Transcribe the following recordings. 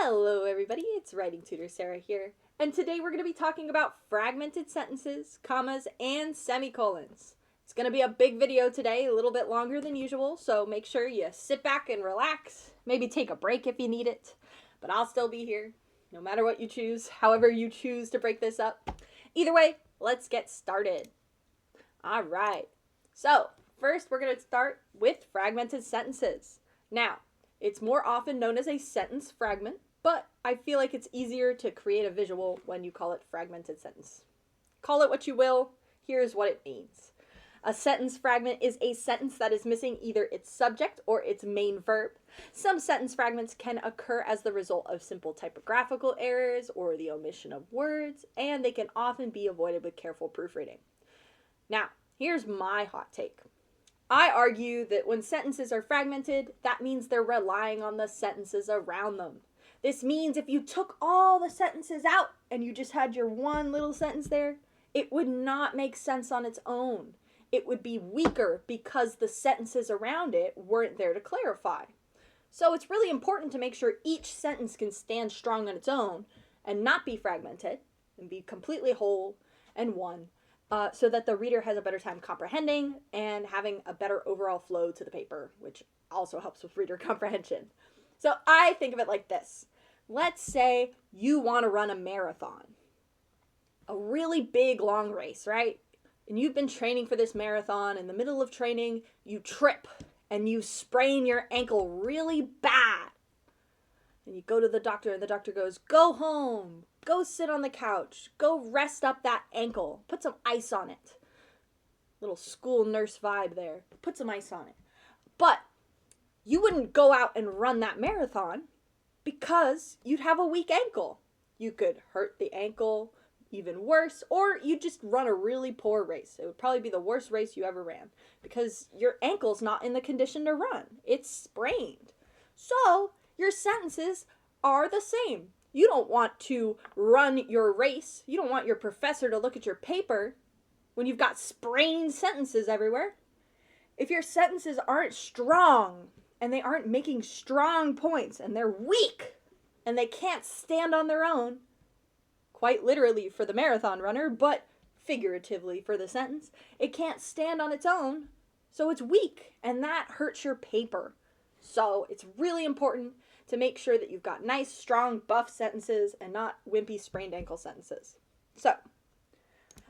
Hello everybody, it's Writing Tutor Sarah here, and today we're going to be talking about fragmented sentences, commas, and semicolons. It's going to be a big video today, a little bit longer than usual, so make sure you sit back and relax, maybe take a break if you need it, but I'll still be here, no matter what you choose, however you choose to break this up. Either way, let's get started. Alright, so first we're going to start with fragmented sentences. Now, it's more often known as a sentence fragment, but I feel like it's easier to create a visual when you call it fragmented sentence. Call it what you will, here's what it means. A sentence fragment is a sentence that is missing either its subject or its main verb. Some sentence fragments can occur as the result of simple typographical errors or the omission of words, and they can often be avoided with careful proofreading. Now, here's my hot take. I argue that when sentences are fragmented, that means they're relying on the sentences around them. This means if you took all the sentences out and you just had your one little sentence there, it would not make sense on its own. It would be weaker because the sentences around it weren't there to clarify. So it's really important to make sure each sentence can stand strong on its own and not be fragmented and be completely whole and one. So that the reader has a better time comprehending and having a better overall flow to the paper, which also helps with reader comprehension. So I think of it like this. Let's say you want to run a marathon. A really big, long race, right? And you've been training for this marathon. In the middle of training, you trip and you sprain your ankle really bad. And you go to the doctor and the doctor goes, "Go home. Go sit on the couch. Go rest up that ankle. Put some ice on it." Little school nurse vibe there. Put some ice on it. But you wouldn't go out and run that marathon because you'd have a weak ankle. You could hurt the ankle even worse, or you'd just run a really poor race. It would probably be the worst race you ever ran because your ankle's not in the condition to run. It's sprained. So your sentences are the same. You don't want to run your race. You don't want your professor to look at your paper when you've got sprained sentences everywhere. If your sentences aren't strong and they aren't making strong points and they're weak and they can't stand on their own, quite literally for the marathon runner, but figuratively for the sentence, it can't stand on its own, so it's weak and that hurts your paper. So it's really important to make sure that you've got nice, strong, buff sentences and not wimpy, sprained ankle sentences. So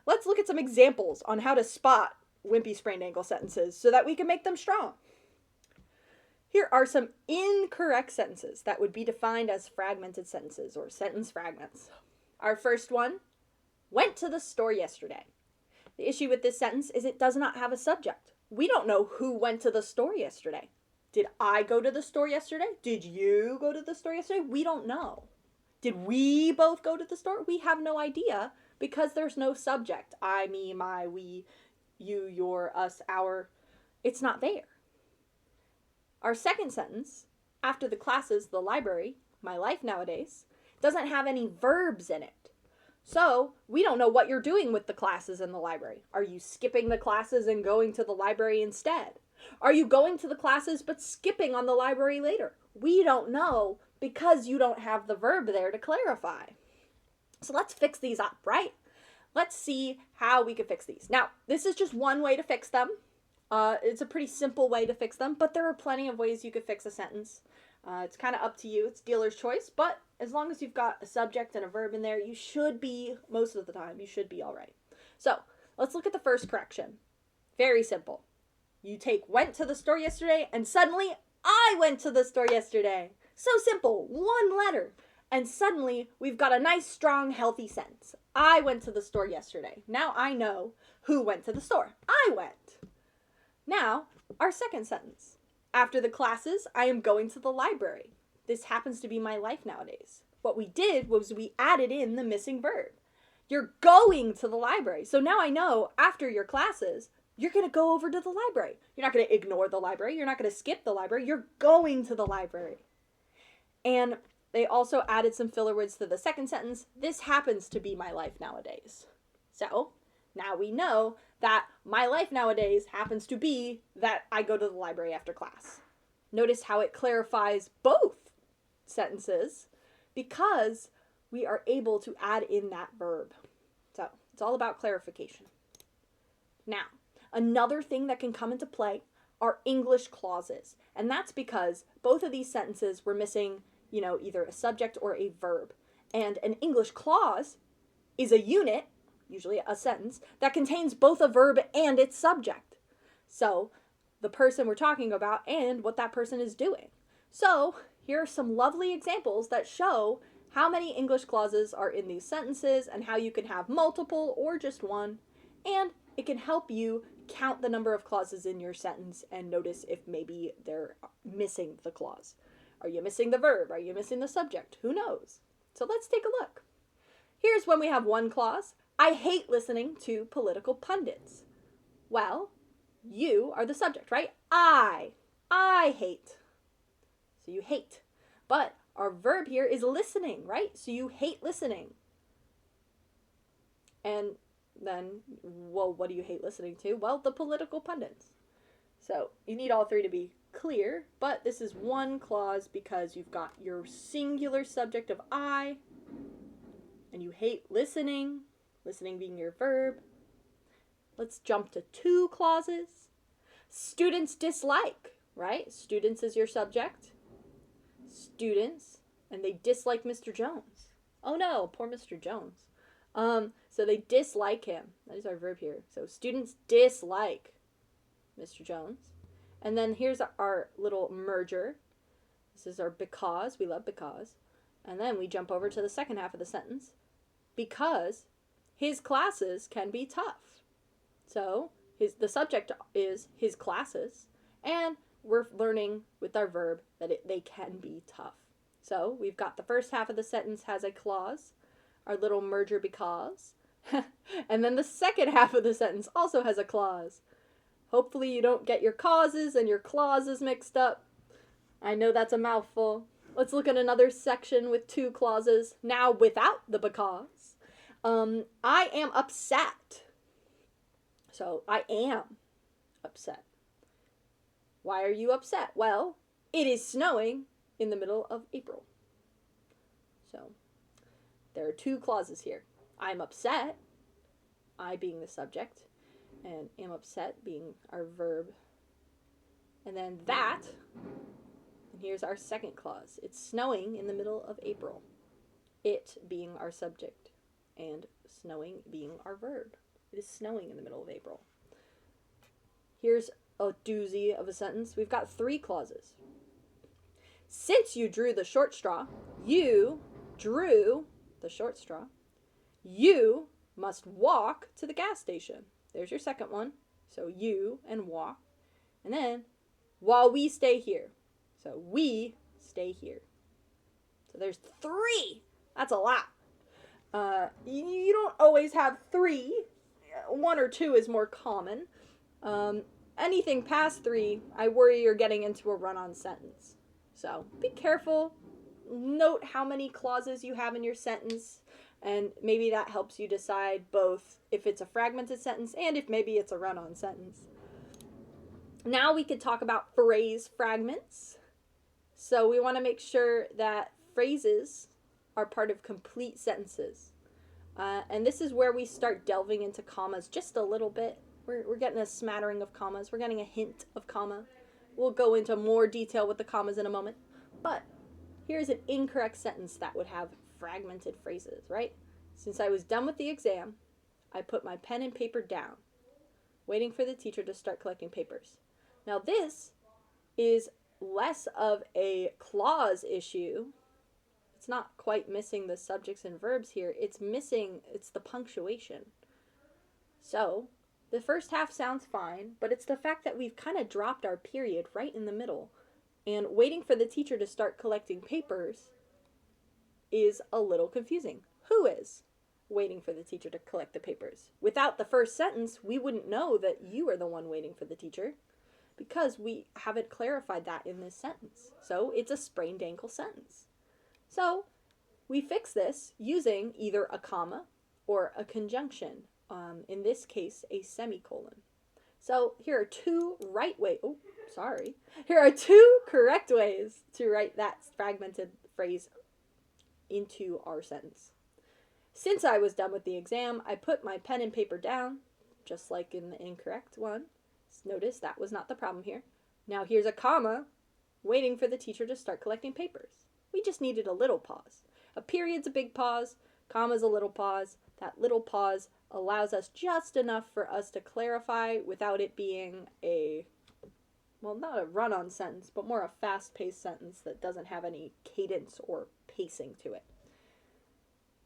let's look at some examples on how to spot wimpy, sprained ankle sentences so that we can make them strong. Here are some incorrect sentences that would be defined as fragmented sentences or sentence fragments. Our first one, went to the store yesterday. The issue with this sentence is it does not have a subject. We don't know who went to the store yesterday. Did I go to the store yesterday? Did you go to the store yesterday? We don't know. Did we both go to the store? We have no idea because there's no subject. I, me, my, we, you, your, us, our. It's not there. Our second sentence, after the classes, the library, my life nowadays, doesn't have any verbs in it. So we don't know what you're doing with the classes in the library. Are you skipping the classes and going to the library instead? Are you going to the classes but skipping on the library later? We don't know because you don't have the verb there to clarify. So let's fix these up, right? Let's see how we can fix these. Now, this is just one way to fix them. It's a pretty simple way to fix them, but there are plenty of ways you could fix a sentence. It's kind of up to you. It's dealer's choice, but as long as you've got a subject and a verb in there, you should be, most of the time, you should be all right. So let's look at the first correction. Very simple. You take went to the store yesterday and suddenly I went to the store yesterday. So simple, one letter. And suddenly we've got a nice, strong, healthy sentence. I went to the store yesterday. Now I know who went to the store. I went. Now, our second sentence. After the classes, I am going to the library. This happens to be my life nowadays. What we did was we added in the missing verb. You're going to the library. So now I know after your classes, you're going to go over to the library. You're not going to ignore the library. You're not going to skip the library. You're going to the library. And they also added some filler words to the second sentence. This happens to be my life nowadays. So now we know that my life nowadays happens to be that I go to the library after class. Notice how it clarifies both sentences because we are able to add in that verb. So it's all about clarification. Now, another thing that can come into play are English clauses. And that's because both of these sentences were missing, either a subject or a verb. And an English clause is a unit, usually a sentence, that contains both a verb and its subject. So the person we're talking about and what that person is doing. So here are some lovely examples that show how many English clauses are in these sentences and how you can have multiple or just one. And it can help you count the number of clauses in your sentence and notice if maybe they're missing the clause. Are you missing the verb? Are you missing the subject? Who knows? So let's take a look. Here's when we have one clause. I hate listening to political pundits. Well, you are the subject, right? I hate. So you hate. But our verb here is listening, right? So you hate listening. And then, well, what do you hate listening to? Well, the political pundits. So you need all three to be clear, but this is one clause because you've got your singular subject of I, and you hate listening, listening being your verb. Let's jump to two clauses. Students dislike, right? Students is your subject. Students, and they dislike Mr. Jones. Oh no, poor Mr. Jones. So they dislike him. That is our verb here. So students dislike Mr. Jones. And then here's our little merger. This is our because. We love because. And then we jump over to the second half of the sentence. Because his classes can be tough. So the subject is his classes. And we're learning with our verb that they can be tough. So we've got the first half of the sentence has a clause. Our little merger because. And then the second half of the sentence also has a clause. Hopefully you don't get your causes and your clauses mixed up. I know that's a mouthful. Let's look at another section with two clauses, now without the because. I am upset. So I am upset. Why are you upset? Well, it is snowing in the middle of April. So there are two clauses here. I'm upset, I being the subject, and am upset being our verb. And then that, and here's our second clause. It's snowing in the middle of April. It being our subject, and snowing being our verb. It is snowing in the middle of April. Here's a doozy of a sentence. We've got three clauses. Since you drew the short straw, you drew the short straw, you must walk to the gas station. There's your second one. So you and walk. And then, while we stay here. So we stay here. So there's three. That's a lot. You don't always have three. One or two is more common. Anything past three, I worry you're getting into a run-on sentence. So be careful. Note how many clauses you have in your sentence. And maybe that helps you decide both if it's a fragmented sentence and if maybe it's a run-on sentence. Now we could talk about phrase fragments. So we want to make sure that phrases are part of complete sentences. And this is where we start delving into commas just a little bit. We're getting a smattering of commas. We're getting a hint of comma. We'll go into more detail with the commas in a moment. But here's an incorrect sentence that would have fragmented phrases, right? Since I was done with the exam, I put my pen and paper down, waiting for the teacher to start collecting papers. Now this is less of a clause issue. It's not quite missing the subjects and verbs here. It's the punctuation. So the first half sounds fine, but it's the fact that we've kind of dropped our period right in the middle, and waiting for the teacher to start collecting papers is a little confusing. Who is waiting for the teacher to collect the papers? Without the first sentence, we wouldn't know that you are the one waiting for the teacher because we haven't clarified that in this sentence. So it's a sprained ankle sentence. So we fix this using either a comma or a conjunction. In this case, a semicolon. So here are two Here are two correct ways to write that fragmented phrase into our sentence. Since I was done with the exam, I put my pen and paper down, just like in the incorrect one. Notice that was not the problem here. Now here's a comma, waiting for the teacher to start collecting papers. We just needed a little pause. A period's a big pause, comma's a little pause. That little pause allows us just enough for us to clarify without it being a, well, not a run-on sentence, but more a fast-paced sentence that doesn't have any cadence or pacing to it.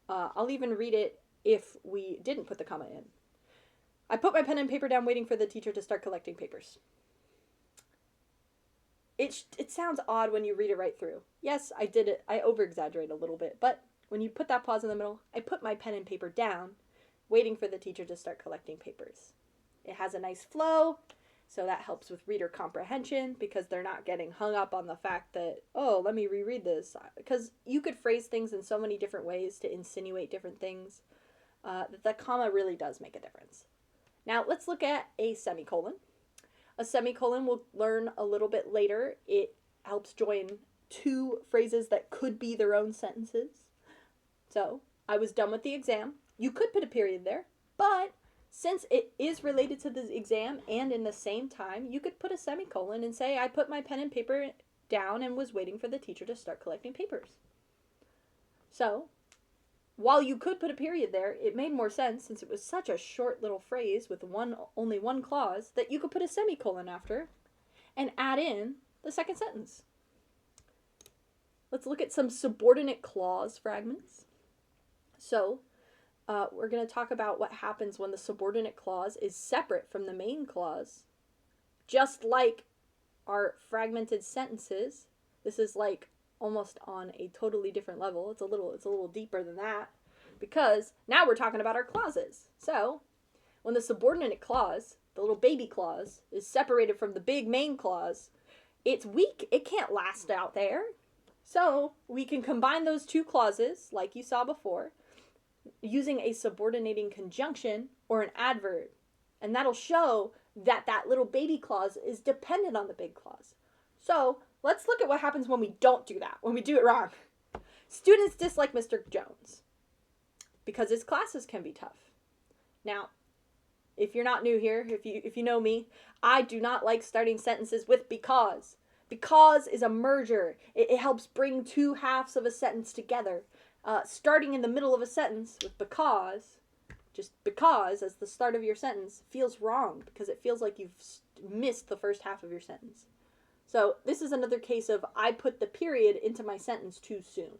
I'll even read it if we didn't put the comma in. I put my pen and paper down waiting for the teacher to start collecting papers. It sounds odd when you read it right through. Yes, I did it. I over-exaggerate a little bit, but when you put that pause in the middle, I put my pen and paper down waiting for the teacher to start collecting papers. It has a nice flow, so that helps with reader comprehension because they're not getting hung up on the fact that, oh, let me reread this. Because you could phrase things in so many different ways to insinuate different things that the comma really does make a difference. Now, let's look at a semicolon. A semicolon we'll learn a little bit later. It helps join two phrases that could be their own sentences. So, I was done with the exam. You could put a period there, but since it is related to the exam and in the same time, you could put a semicolon and say, I put my pen and paper down and was waiting for the teacher to start collecting papers. So, while you could put a period there, it made more sense since it was such a short little phrase with only one clause that you could put a semicolon after and add in the second sentence. Let's look at some subordinate clause fragments. So, we're going to talk about what happens when the subordinate clause is separate from the main clause. Just like our fragmented sentences, this is like almost on a totally different level. It's a little deeper than that because now we're talking about our clauses. So, when the subordinate clause, the little baby clause, is separated from the big main clause, it's weak. It can't last out there. So, we can combine those two clauses, like you saw before, using a subordinating conjunction or an adverb. And that'll show that that little baby clause is dependent on the big clause. So, let's look at what happens when we don't do that, when we do it wrong. Students dislike Mr. Jones because his classes can be tough. Now, if you're not new here, if you know me, I do not like starting sentences with because. Because is a merger. It helps bring two halves of a sentence together. Starting in the middle of a sentence with because, just because as the start of your sentence, feels wrong because it feels like you've missed the first half of your sentence. So this is another case of I put the period into my sentence too soon.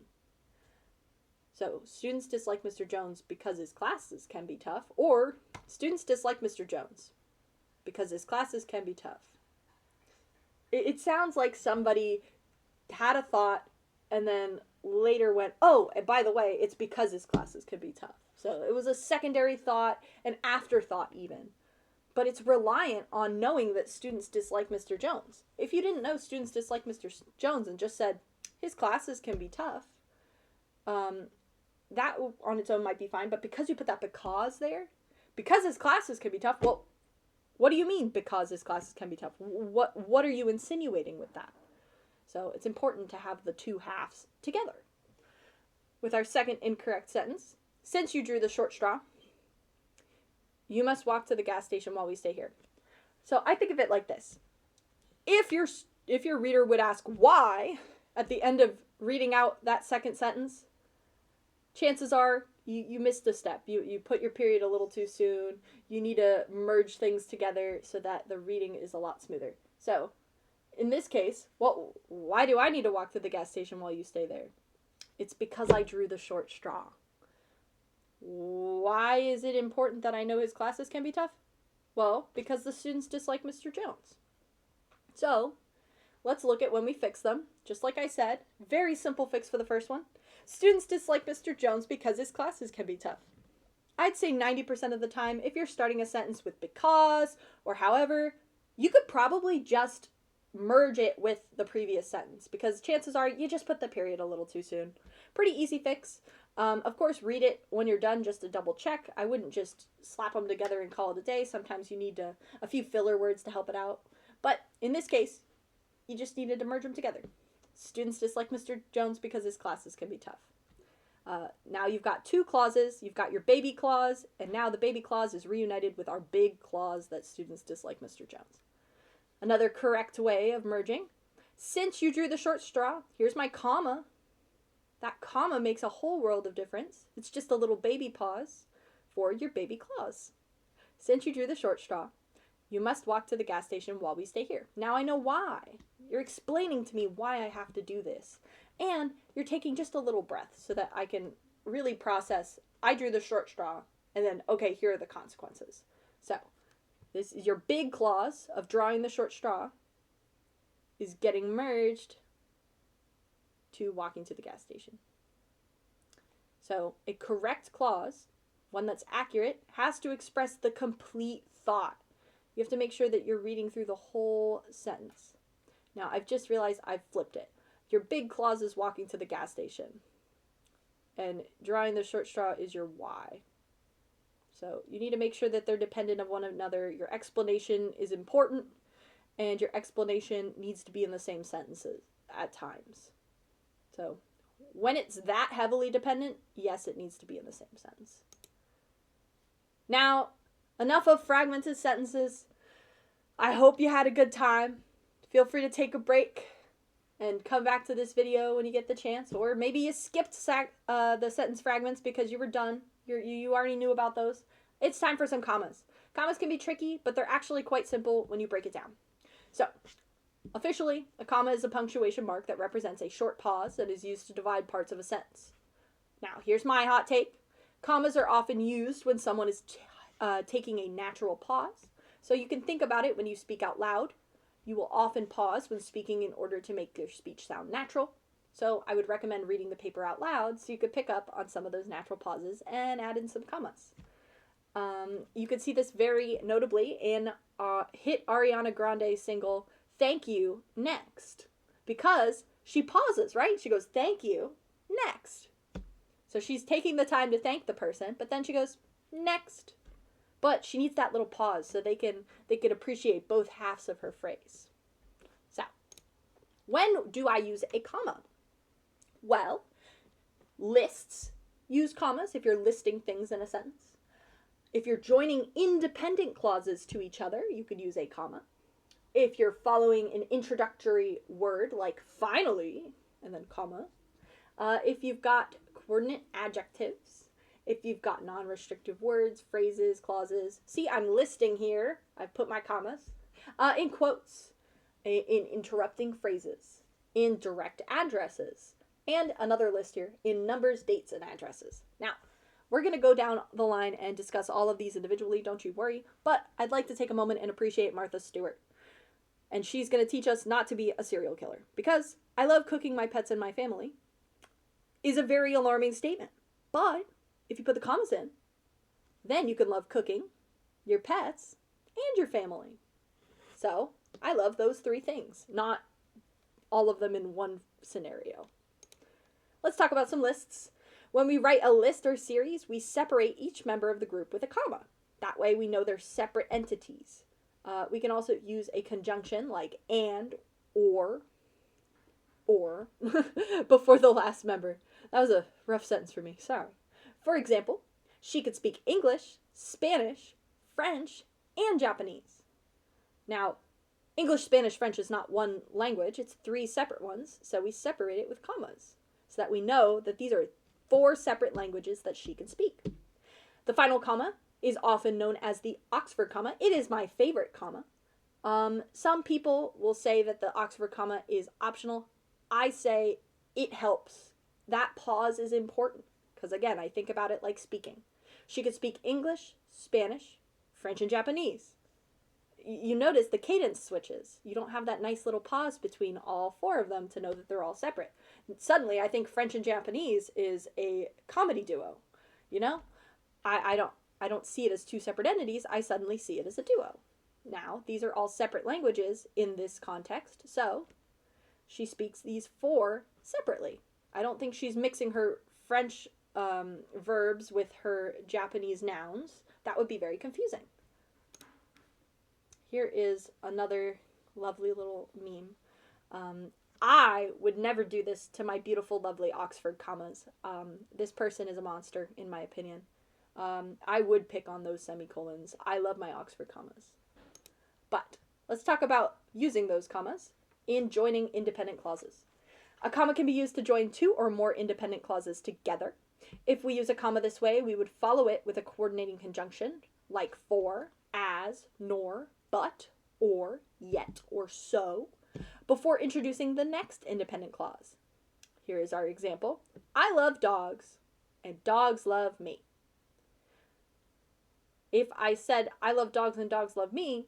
So students dislike Mr. Jones because his classes can be tough, or students dislike Mr. Jones because his classes can be tough. It sounds like somebody had a thought and then later went, oh, and by the way, it's because his classes could be tough. So it was a secondary thought, an afterthought even. But it's reliant on knowing that students dislike Mr. Jones. If you didn't know students dislike Mr. Jones and just said, his classes can be tough, that on its own might be fine. But because you put that because there, because his classes can be tough, well, what do you mean because his classes can be tough? What are you insinuating with that? So it's important to have the two halves together. With our second incorrect sentence, since you drew the short straw, you must walk to the gas station while we stay here. So I think of it like this. If your reader would ask why at the end of reading out that second sentence, chances are you missed a step. You put your period a little too soon. You need to merge things together so that the reading is a lot smoother. So in this case, why do I need to walk to the gas station while you stay there? It's because I drew the short straw. Why is it important that I know his classes can be tough? Well, because the students dislike Mr. Jones. So, let's look at when we fix them. Just like I said, very simple fix for the first one. Students dislike Mr. Jones because his classes can be tough. I'd say 90% of the time, if you're starting a sentence with because or however, you could probably just merge it with the previous sentence because chances are you just put the period a little too soon. Pretty easy fix. Of course, read it when you're done just to double check. I wouldn't just slap them together and call it a day. Sometimes you need a few filler words to help it out. But in this case, you just needed to merge them together. Students dislike Mr. Jones because his classes can be tough. Now you've got two clauses. You've got your baby clause, and now the baby clause is reunited with our big clause that students dislike Mr. Jones. Another correct way of merging. Since you drew the short straw, here's my comma. That comma makes a whole world of difference. It's just a little baby pause for your baby clause. Since you drew the short straw, you must walk to the gas station while we stay here. Now I know why. You're explaining to me why I have to do this. And you're taking just a little breath so that I can really process, I drew the short straw, and then, okay, here are the consequences. So, this is your big clause of drawing the short straw is getting merged to walking to the gas station. So, a correct clause, one that's accurate, has to express the complete thought. You have to make sure that you're reading through the whole sentence. Now, I've just realized I've flipped it. Your big clause is walking to the gas station. And drawing the short straw is your why. So you need to make sure that they're dependent of one another. Your explanation is important, and your explanation needs to be in the same sentences at times. So when it's that heavily dependent, yes, it needs to be in the same sentence. Now, enough of fragmented sentences. I hope you had a good time. Feel free to take a break and come back to this video when you get the chance, or maybe you skipped the sentence fragments because you were done. You already knew about those. It's time for some commas. Commas can be tricky, but they're actually quite simple when you break it down. So, officially, a comma is a punctuation mark that represents a short pause that is used to divide parts of a sentence. Now, here's my hot take. Commas are often used when someone is taking a natural pause. So you can think about it when you speak out loud. You will often pause when speaking in order to make your speech sound natural. So I would recommend reading the paper out loud so you could pick up on some of those natural pauses and add in some commas. You could see this very notably in hit Ariana Grande's single, Thank You, Next. Because she pauses, right? She goes, thank you, next. So she's taking the time to thank the person, but then she goes, next. But she needs that little pause so they can appreciate both halves of her phrase. So, when do I use a comma? Well, lists use commas if you're listing things in a sentence. If you're joining independent clauses to each other, you could use a comma. If you're following an introductory word like finally, and then comma. If you've got coordinate adjectives. If you've got non-restrictive words, phrases, clauses. See, I'm listing here. I've put my commas. In quotes, in interrupting phrases, in direct addresses, and another list here, in numbers, dates, and addresses. Now, we're going to go down the line and discuss all of these individually, don't you worry, but I'd like to take a moment and appreciate Martha Stewart. And she's going to teach us not to be a serial killer, because I love cooking my pets and my family is a very alarming statement. But if you put the commas in, then you can love cooking, your pets, and your family. So, I love those three things, not all of them in one scenario. Let's talk about some lists. When we write a list or series, we separate each member of the group with a comma. That way we know they're separate entities. We can also use a conjunction like and, or before the last member. That was a rough sentence for me, sorry. For example, she could speak English, Spanish, French, and Japanese. Now, English, Spanish, French is not one language, it's three separate ones, so we separate it with commas, so that we know that these are 4 separate languages that she can speak. The final comma is often known as the Oxford comma. It is my favorite comma. Some people will say that the Oxford comma is optional. I say it helps. That pause is important. Because again, I think about it like speaking. She could speak English, Spanish, French, and Japanese. You notice the cadence switches. You don't have that nice little pause between all 4 of them to know that they're all separate. Suddenly, I think French and Japanese is a comedy duo. You know? I don't see it as 2 separate entities. I suddenly see it as a duo. Now, these are all separate languages in this context, so she speaks these 4 separately. I don't think she's mixing her French verbs with her Japanese nouns. That would be very confusing. Here is another lovely little meme. I would never do this to my beautiful, lovely Oxford commas. This person is a monster, in my opinion. I would pick on those semicolons. I love my Oxford commas. But let's talk about using those commas in joining independent clauses. A comma can be used to join two or more independent clauses together. If we use a comma this way, we would follow it with a coordinating conjunction, like for, as, nor, but, or, yet, or so, before introducing the next independent clause. Here is our example. I love dogs, and dogs love me. If I said I love dogs and dogs love me,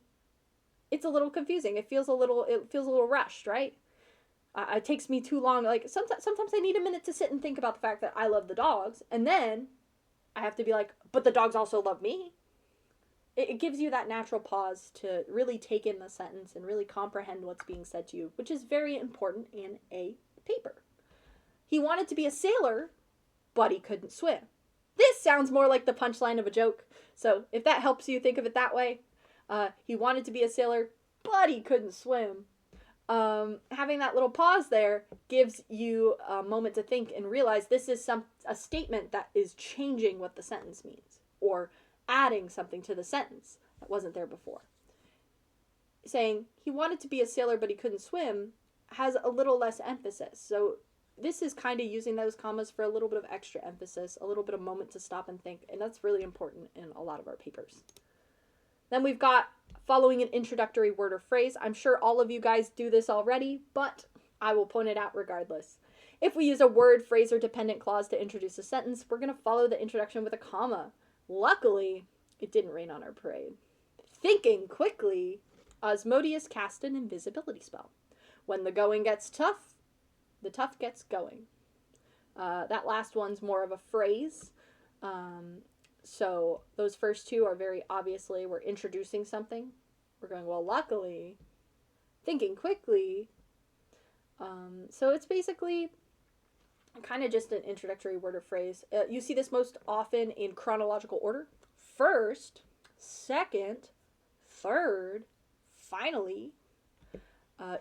it's a little confusing. It feels a little rushed, right? It takes me too long. Like sometimes I need a minute to sit and think about the fact that I love the dogs, and then I have to be like, but the dogs also love me. It gives you that natural pause to really take in the sentence and really comprehend what's being said to you, which is very important in a paper. He wanted to be a sailor, but he couldn't swim. This sounds more like the punchline of a joke. So if that helps you think of it that way, he wanted to be a sailor, but he couldn't swim. Having that little pause there gives you a moment to think and realize this is a statement that is changing what the sentence means, or adding something to the sentence that wasn't there before. Saying he wanted to be a sailor but he couldn't swim has a little less emphasis. So this is kind of using those commas for a little bit of extra emphasis, a little bit of moment to stop and think, and that's really important in a lot of our papers. Then we've got following an introductory word or phrase. I'm sure all of you guys do this already, but I will point it out regardless. If we use a word, phrase, or dependent clause to introduce a sentence, we're going to follow the introduction with a comma. Luckily, it didn't rain on our parade. Thinking quickly, Asmodeus cast an invisibility spell. When the going gets tough, the tough gets going. That last one's more of a phrase. So those first two are very obviously, we're introducing something. We're going, well, luckily, thinking quickly. So it's basically kind of just an introductory word or phrase. You see this most often in chronological order. First, second, third, finally,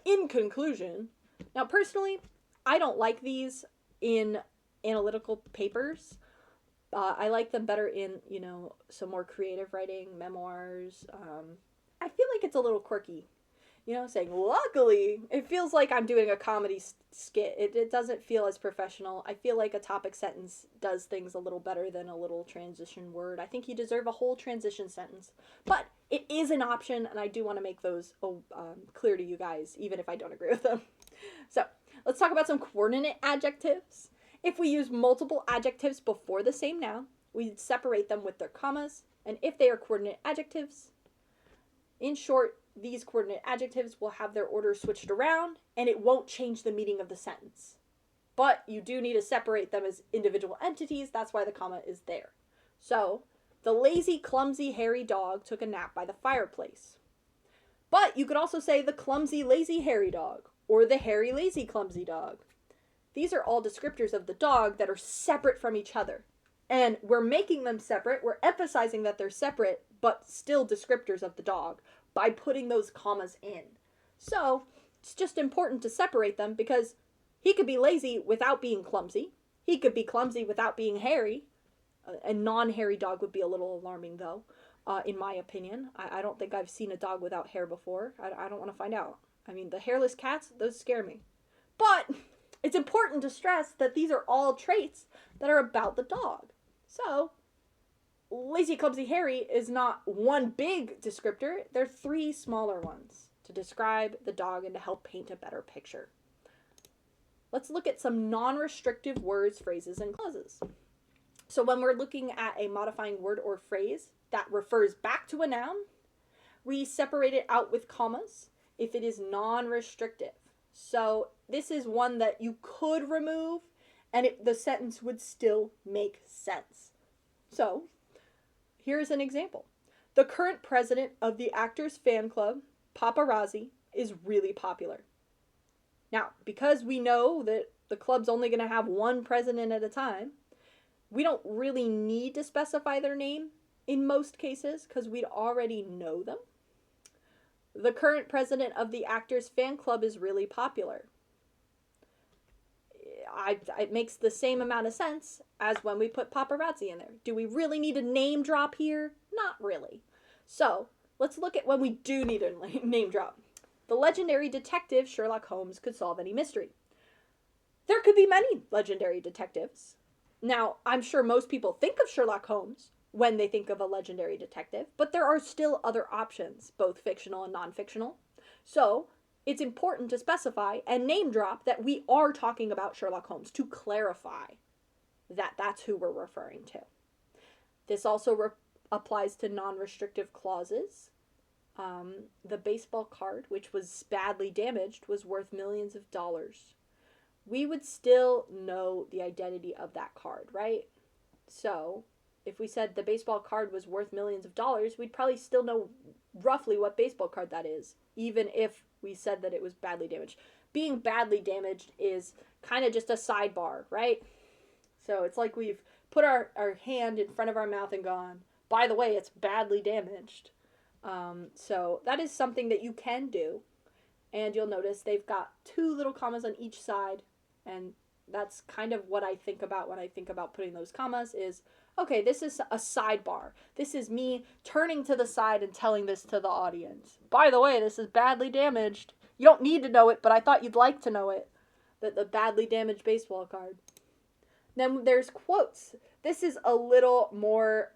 in conclusion. Now, personally, I don't like these in analytical papers. I like them better in, some more creative writing, memoirs. I feel like it's a little quirky. Saying, luckily, it feels like I'm doing a comedy skit. It doesn't feel as professional. I feel like a topic sentence does things a little better than a little transition word. I think you deserve a whole transition sentence. But it is an option, and I do want to make those clear to you guys, even if I don't agree with them. So, let's talk about some coordinate adjectives. If we use multiple adjectives before the same noun, we separate them with their commas. And if they are coordinate adjectives, in short, these coordinate adjectives will have their order switched around, and it won't change the meaning of the sentence. But you do need to separate them as individual entities. That's why the comma is there. So, the lazy, clumsy, hairy dog took a nap by the fireplace. But you could also say the clumsy, lazy, hairy dog, or the hairy, lazy, clumsy dog. These are all descriptors of the dog that are separate from each other. And we're making them separate. We're emphasizing that they're separate, but still descriptors of the dog by putting those commas in. So, it's just important to separate them because he could be lazy without being clumsy. He could be clumsy without being hairy. A non-hairy dog would be a little alarming, though, in my opinion. I don't think I've seen a dog without hair before. I don't want to find out. I mean, the hairless cats, those scare me. But it's important to stress that these are all traits that are about the dog. So, lazy, clumsy, hairy is not one big descriptor. They're three smaller ones to describe the dog and to help paint a better picture. Let's look at some non-restrictive words, phrases, and clauses. So when we're looking at a modifying word or phrase that refers back to a noun, we separate it out with commas if it is non-restrictive. So this is one that you could remove and the sentence would still make sense. So here's an example. The current president of the actors fan club, Paparazzi, is really popular. Now, because we know that the club's only going to have one president at a time, we don't really need to specify their name in most cases because we'd already know them. The current president of the actors fan club is really popular. it makes the same amount of sense as when we put paparazzi in there. Do we really need a name drop here? Not really. So let's look at when we do need a name drop. The legendary detective Sherlock Holmes could solve any mystery. There could be many legendary detectives. Now, I'm sure most people think of Sherlock Holmes when they think of a legendary detective, but there are still other options, both fictional and non-fictional. So it's important to specify and name drop that we are talking about Sherlock Holmes to clarify that that's who we're referring to. This also applies to non-restrictive clauses. The baseball card, which was badly damaged, was worth millions of dollars. We would still know the identity of that card, right? So if we said the baseball card was worth millions of dollars, we'd probably still know roughly what baseball card that is, even if we said that it was badly damaged. Being badly damaged is kind of just a sidebar, right? So it's like we've put our hand in front of our mouth and gone, by the way, it's badly damaged. So that is something that you can do. And you'll notice they've got 2 little commas on each side. And that's kind of what I think about when I think about putting those commas is, okay, this is a sidebar. This is me turning to the side and telling this to the audience. By the way, this is badly damaged. You don't need to know it, but I thought you'd like to know it. The badly damaged baseball card. Then there's quotes. This is a little more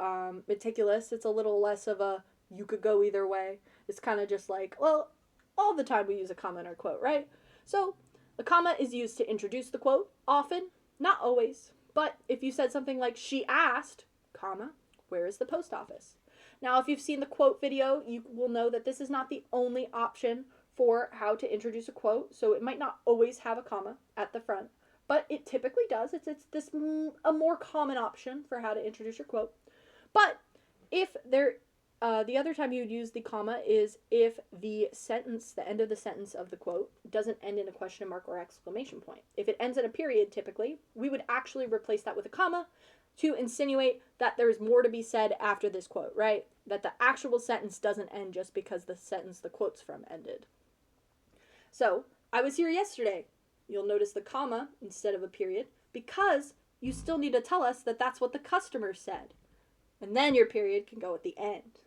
meticulous. It's a little less of a you could go either way. It's kind of just like, well, all the time we use a comma in our quote, right? So a comma is used to introduce the quote, often, not always. But if you said something like, she asked, comma, where is the post office? Now, if you've seen the quote video, you will know that this is not the only option for how to introduce a quote. So it might not always have a comma at the front, but it typically does. It's this a more common option for how to introduce your quote. But if the other time you would use the comma is if the sentence, the end of the sentence of the quote, doesn't end in a question mark or exclamation point. If it ends in a period, typically, we would actually replace that with a comma to insinuate that there's more to be said after this quote, right? That the actual sentence doesn't end just because the sentence the quote's from ended. So, I was here yesterday. You'll notice the comma instead of a period because you still need to tell us that that's what the customer said. And then your period can go at the end.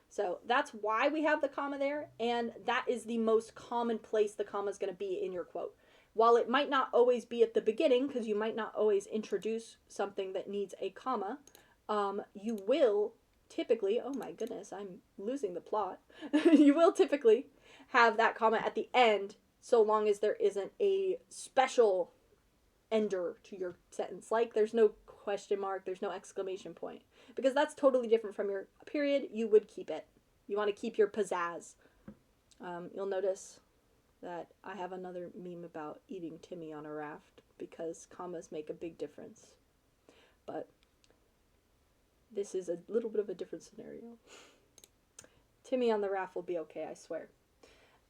So that's why we have the comma there, and that is the most common place the comma is going to be in your quote. While it might not always be at the beginning, because you might not always introduce something that needs a comma, you will typically, oh my goodness, I'm losing the plot. You will typically have that comma at the end, so long as there isn't a special ender to your sentence. Like there's no question mark, there's no exclamation point. Because that's totally different from your period, you would keep it. You want to keep your pizzazz. You'll notice that I have another meme about eating Timmy on a raft because commas make a big difference. But this is a little bit of a different scenario. Timmy on the raft will be okay, I swear.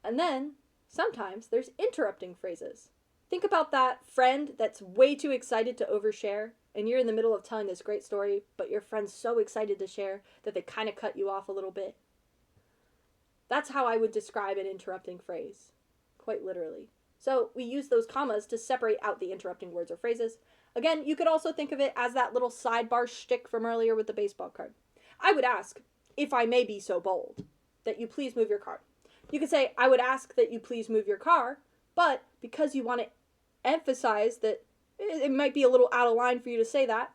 And then, sometimes there's interrupting phrases. Think about that friend that's way too excited to overshare, and you're in the middle of telling this great story, but your friend's so excited to share that they kind of cut you off a little bit. That's how I would describe an interrupting phrase, quite literally. So we use those commas to separate out the interrupting words or phrases. Again, you could also think of it as that little sidebar shtick from earlier with the baseball card. I would ask, if I may be so bold, that you please move your car. You could say, I would ask that you please move your car, but because you want to emphasize that it might be a little out of line for you to say that,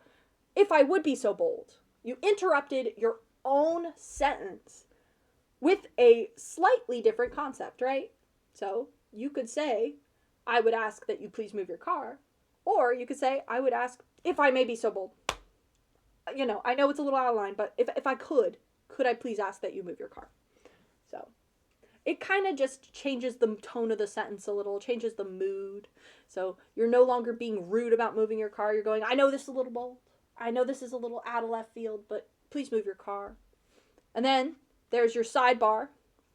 if I would be so bold. You interrupted your own sentence with a slightly different concept, right? So you could say, I would ask that you please move your car. Or you could say, I would ask, if I may be so bold. You know, I know it's a little out of line, but if I could I please ask that you move your car? So it kind of just changes the tone of the sentence a little, changes the mood. So you're no longer being rude about moving your car. You're going, I know this is a little bold. I know this is a little out of left field, but please move your car. And then there's your sidebar,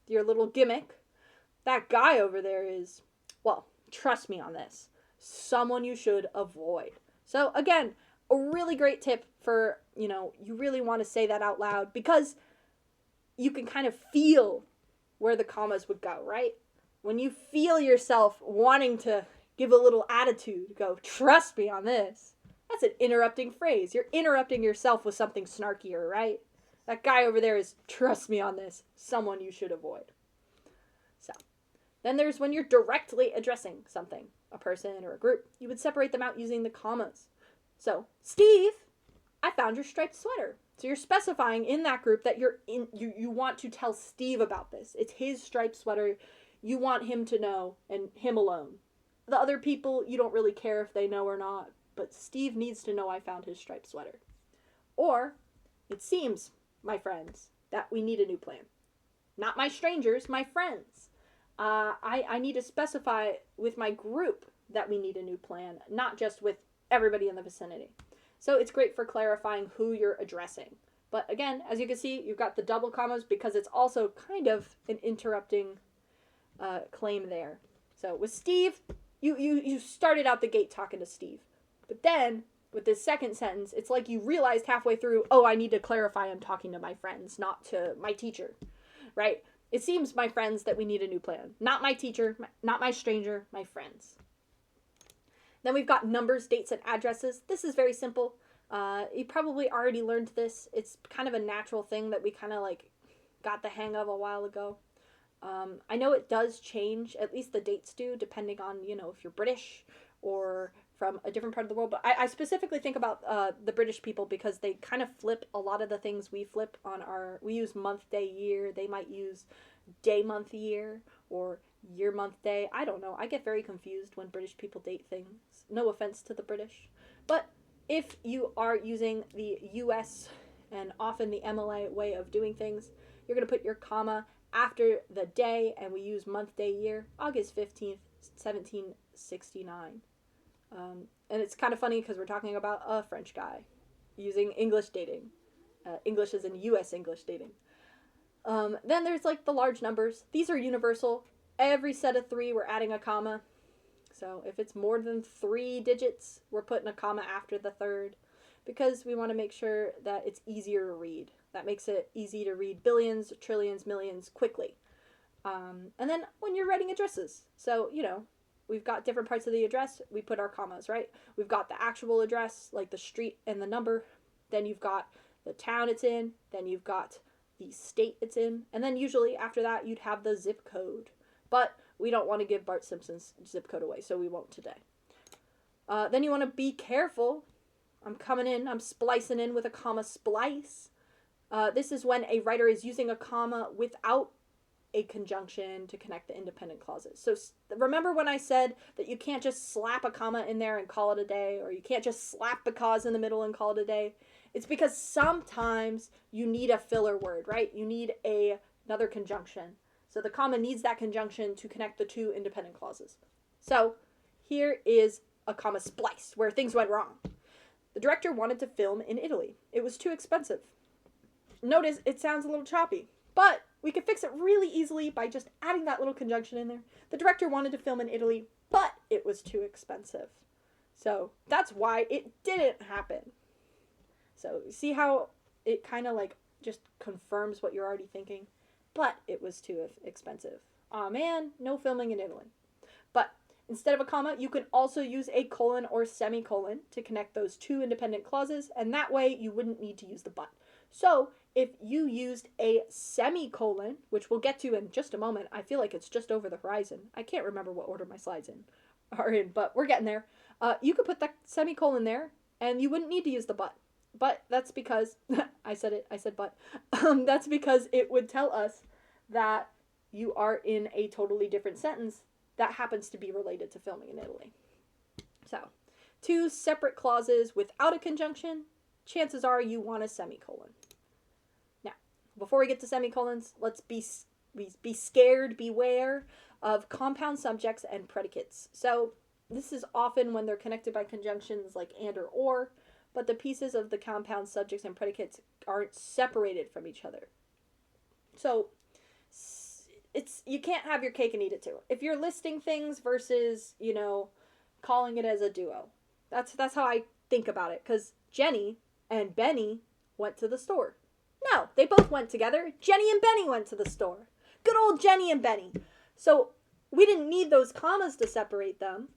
your little gimmick. That guy over there is, well, trust me on this, someone you should avoid. So again, a really great tip for, you really want to say that out loud because you can kind of feel where the commas would go, right? When you feel yourself wanting to give a little attitude, go, trust me on this. That's an interrupting phrase. You're interrupting yourself with something snarkier, right? That guy over there is, trust me on this, someone you should avoid. So, then there's when you're directly addressing something, a person or a group. You would separate them out using the commas. So, Steve, I found your striped sweater. So you're specifying in that group that you want to tell Steve about this. It's his striped sweater. You want him to know, and him alone. The other people, you don't really care if they know or not, but Steve needs to know I found his striped sweater. Or, it seems, my friends, that we need a new plan. Not my strangers, my friends. I need to specify with my group that we need a new plan, not just with everybody in the vicinity. So it's great for clarifying who you're addressing. But again, as you can see, you've got the double commas because it's also kind of an interrupting claim there. So with Steve, you started out the gate talking to Steve. But then, with this second sentence, it's like you realized halfway through, oh, I need to clarify I'm talking to my friends, not to my teacher, right? It seems, my friends, that we need a new plan. Not my teacher, not my stranger, my friends. Then we've got numbers, dates, and addresses. This is very simple. You probably already learned this. It's kind of a natural thing that we kind of like got the hang of a while ago. I know it does change, at least the dates do, depending on, if you're British or from a different part of the world. But I specifically think about the British people because they kind of flip a lot of the things we flip on we use month, day, year. They might use day, month, year, or year, month, day. I don't know. I get very confused when British people date things. No offense to the British. But if you are using the US and often the MLA way of doing things, you're going to put your comma after the day, and we use month, day, year, August 15th, 1769. And it's kind of funny because we're talking about a French guy using English dating. English is in US English dating. Then there's like the large numbers. These are universal. Every set of 3, we're adding a comma. So if it's more than 3 digits, we're putting a comma after the third because we want to make sure that it's easier to read. That makes it easy to read billions, trillions, millions quickly. And then when you're writing addresses, so, we've got different parts of the address, we put our commas, right? We've got the actual address, like the street and the number. Then you've got the town it's in. Then you've got the state it's in. And then usually after that, you'd have the zip code. But we don't want to give Bart Simpson's zip code away, so we won't today. Then you want to be careful. I'm splicing in with a comma splice. This is when a writer is using a comma without a conjunction to connect the independent clauses. So remember when I said that you can't just slap a comma in there and call it a day, or you can't just slap because in the middle and call it a day? It's because sometimes you need a filler word, right? You need another conjunction. So the comma needs that conjunction to connect the 2 independent clauses. So here is a comma splice where things went wrong. The director wanted to film in Italy. It was too expensive. Notice it sounds a little choppy, but we could fix it really easily by just adding that little conjunction in there. The director wanted to film in Italy, but it was too expensive. So that's why it didn't happen. So see how it kind of like just confirms what you're already thinking? But it was too expensive. Aw man, no filming in Italy. But instead of a comma, you can also use a colon or semicolon to connect those 2 independent clauses, and that way you wouldn't need to use the but. So if you used a semicolon, which we'll get to in just a moment, I feel like it's just over the horizon. I can't remember what order my slides are in, but we're getting there. You could put that semicolon there, and you wouldn't need to use the but. But that's because, I said but. That's because it would tell us that you are in a totally different sentence that happens to be related to filming in Italy. So, 2 separate clauses without a conjunction, chances are you want a semicolon. Now, before we get to semicolons, let's be scared, beware of compound subjects and predicates. So, this is often when they're connected by conjunctions like and or, but the pieces of the compound subjects and predicates aren't separated from each other. So, you can't have your cake and eat it too. If you're listing things versus, calling it as a duo. That's how I think about it. Because Jenny and Benny went to the store. No, they both went together. Jenny and Benny went to the store. Good old Jenny and Benny. So we didn't need those commas to separate them.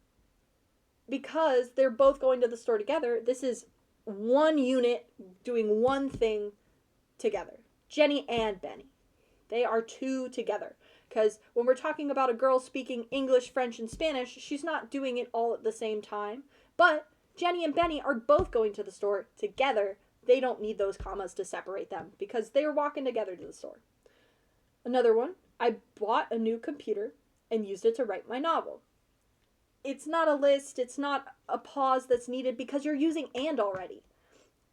because they're both going to the store together, this is one unit doing one thing together. Jenny and Benny. They are two together. Because when we're talking about a girl speaking English, French, and Spanish, she's not doing it all at the same time. But Jenny and Benny are both going to the store together. They don't need those commas to separate them because they're walking together to the store. Another one, I bought a new computer and used it to write my novel. It's not a list, it's not a pause that's needed because you're using and already.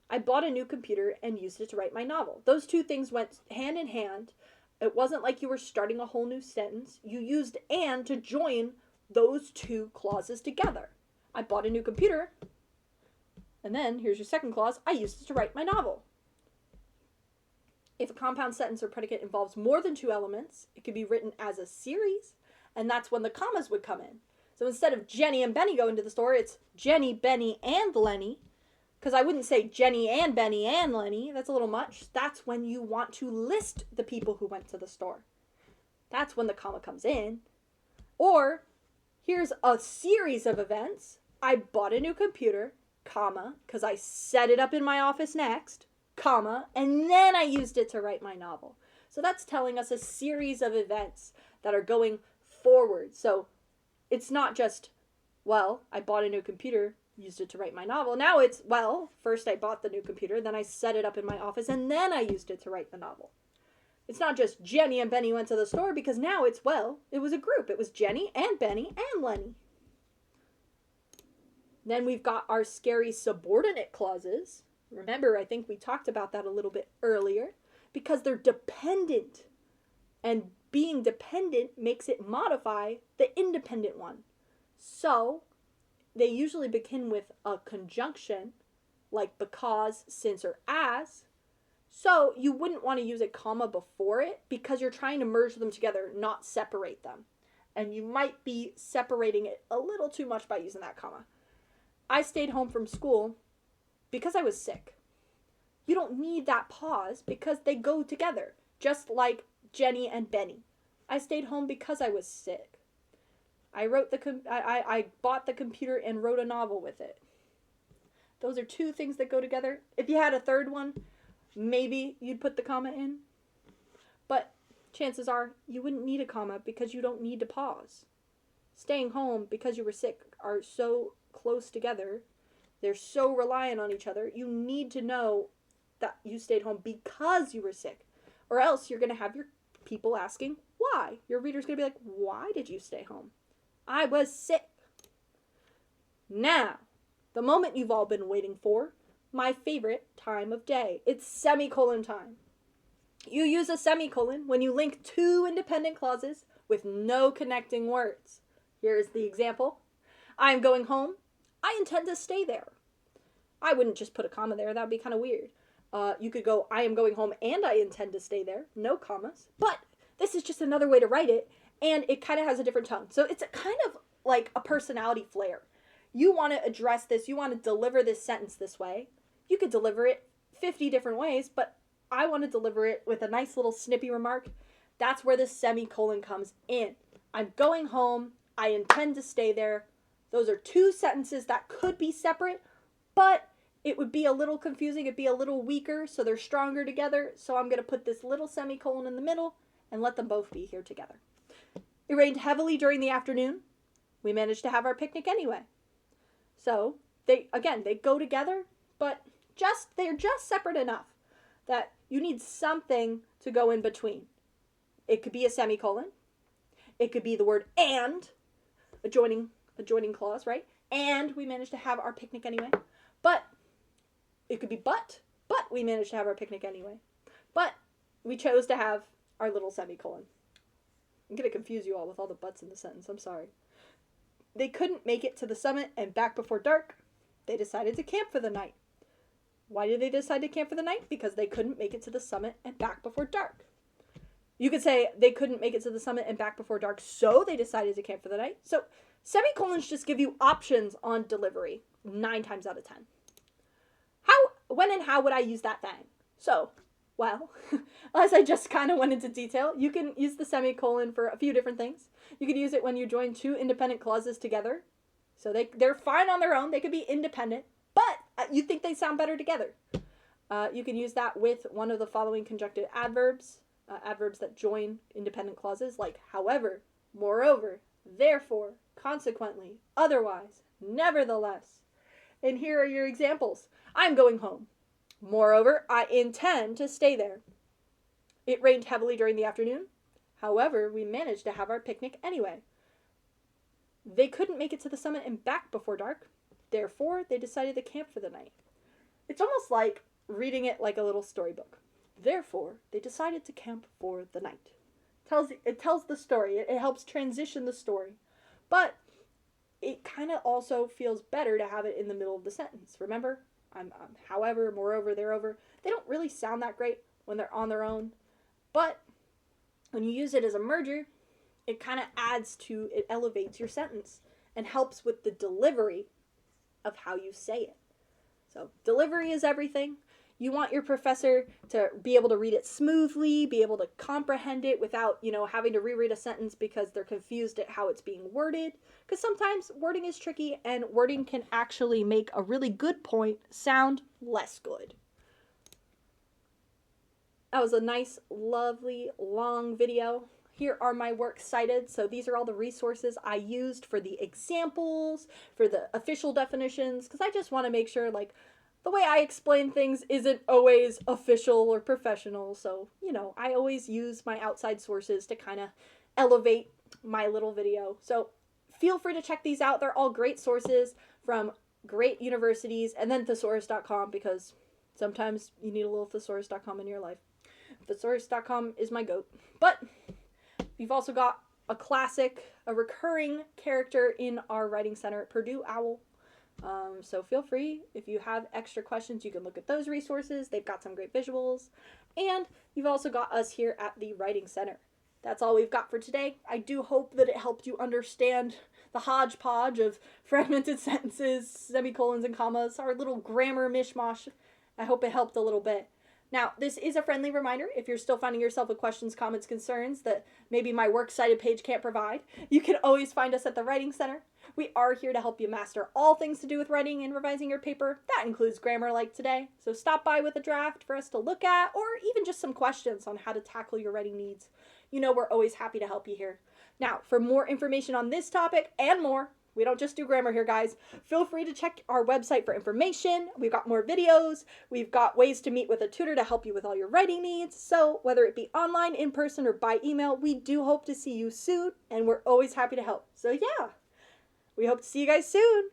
I bought a new computer and used it to write my novel. Those two things went hand in hand. It wasn't like you were starting a whole new sentence. You used and to join those two clauses together. I bought a new computer, and then here's your second clause, I used it to write my novel. If a compound sentence or predicate involves more than two elements, it could be written as a series, and that's when the commas would come in. So instead of Jenny and Benny going to the store, it's Jenny, Benny, and Lenny. Because I wouldn't say Jenny and Benny and Lenny. That's a little much. That's when you want to list the people who went to the store. That's when the comma comes in. Or, here's a series of events. I bought a new computer, comma, because I set it up in my office next, comma, and then I used it to write my novel. So that's telling us a series of events that are going forward. So it's not just, well, I bought a new computer, used it to write my novel. Now it's, well, first I bought the new computer, then I set it up in my office, and then I used it to write the novel. It's not just Jenny and Benny went to the store, because now it's, well, it was a group. It was Jenny and Benny and Lenny. Then we've got our scary subordinate clauses. Remember, I think we talked about that a little bit earlier, because they're dependent. And being dependent makes it modify the independent one. So they usually begin with a conjunction, like because, since, or as. So you wouldn't want to use a comma before it because you're trying to merge them together, not separate them. And you might be separating it a little too much by using that comma. I stayed home from school because I was sick. You don't need that pause because they go together, just like Jenny and Benny. I stayed home because I was sick. I bought the computer and wrote a novel with it. Those are two things that go together. If you had a third one, maybe you'd put the comma in. But chances are you wouldn't need a comma because you don't need to pause. Staying home because you were sick are so close together. They're so reliant on each other. You need to know that you stayed home because you were sick. Or else you're going to have your people asking why. Your reader's going to be like, why did you stay home? I was sick. Now, the moment you've all been waiting for, my favorite time of day. It's semicolon time. You use a semicolon when you link two independent clauses with no connecting words. Here's the example. I'm going home. I intend to stay there. I wouldn't just put a comma there. That would be kind of weird. You could go, I am going home and I intend to stay there. No commas. But this is just another way to write it. And it kind of has a different tone. So it's a kind of like a personality flair. You want to address this. You want to deliver this sentence this way. You could deliver it 50 different ways. But I want to deliver it with a nice little snippy remark. That's where the semicolon comes in. I'm going home. I intend to stay there. Those are two sentences that could be separate. But it would be a little confusing. It'd be a little weaker. So they're stronger together. So I'm going to put this little semicolon in the middle and let them both be here together. It rained heavily during the afternoon. We managed to have our picnic anyway. So, they go together, but they're just separate enough that you need something to go in between. It could be a semicolon. It could be the word and, a joining clause, right? And we managed to have our picnic anyway. But it could be but we managed to have our picnic anyway. But we chose to have our little semicolon. I'm going to confuse you all with all the buts in the sentence. I'm sorry. They couldn't make it to the summit and back before dark. They decided to camp for the night. Why did they decide to camp for the night? Because they couldn't make it to the summit and back before dark. You could say they couldn't make it to the summit and back before dark, so they decided to camp for the night. So semicolons just give you options on delivery 9 times out of 10. When and how would I use that thing? So, well, as I just kind of went into detail, you can use the semicolon for a few different things. You could use it when you join two independent clauses together. So they're fine on their own. They could be independent, but you think they sound better together. You can use that with one of the following conjunctive adverbs, adverbs that join independent clauses, like however, moreover, therefore, consequently, otherwise, nevertheless. And here are your examples. I'm going home. Moreover, I intend to stay there. It rained heavily during the afternoon. However, we managed to have our picnic anyway. They couldn't make it to the summit and back before dark. Therefore, they decided to camp for the night. It's almost like reading it like a little storybook. Therefore, they decided to camp for the night. It tells the story. It helps transition the story. But it kind of also feels better to have it in the middle of the sentence. Remember, I'm however, moreover, thereover. They don't really sound that great when they're on their own. But when you use it as a merger, it kind of it elevates your sentence and helps with the delivery of how you say it. So delivery is everything. You want your professor to be able to read it smoothly, be able to comprehend it without, having to reread a sentence because they're confused at how it's being worded. Because sometimes wording is tricky and wording can actually make a really good point sound less good. That was a nice, lovely, long video. Here are my works cited. So these are all the resources I used for the examples, for the official definitions, because I just want to make sure, the way I explain things isn't always official or professional. So, I always use my outside sources to kind of elevate my little video. So feel free to check these out. They're all great sources from great universities, and then thesaurus.com, because sometimes you need a little thesaurus.com in your life. Thesaurus.com is my goat. But we've also got a classic, a recurring character in our writing center at Purdue Owl. So feel free, if you have extra questions, you can look at those resources. They've got some great visuals. And you've also got us here at the Writing Center. That's all we've got for today. I do hope that it helped you understand the hodgepodge of fragmented sentences, semicolons, and commas, our little grammar mishmash. I hope it helped a little bit. Now, this is a friendly reminder. If you're still finding yourself with questions, comments, concerns that maybe my works cited page can't provide, you can always find us at the Writing Center. We are here to help you master all things to do with writing and revising your paper. That includes grammar like today. So stop by with a draft for us to look at, or even just some questions on how to tackle your writing needs. We're always happy to help you here. Now, for more information on this topic and more, we don't just do grammar here, guys. Feel free to check our website for information. We've got more videos. We've got ways to meet with a tutor to help you with all your writing needs. So whether it be online, in person, or by email, we do hope to see you soon, and we're always happy to help. So yeah, we hope to see you guys soon.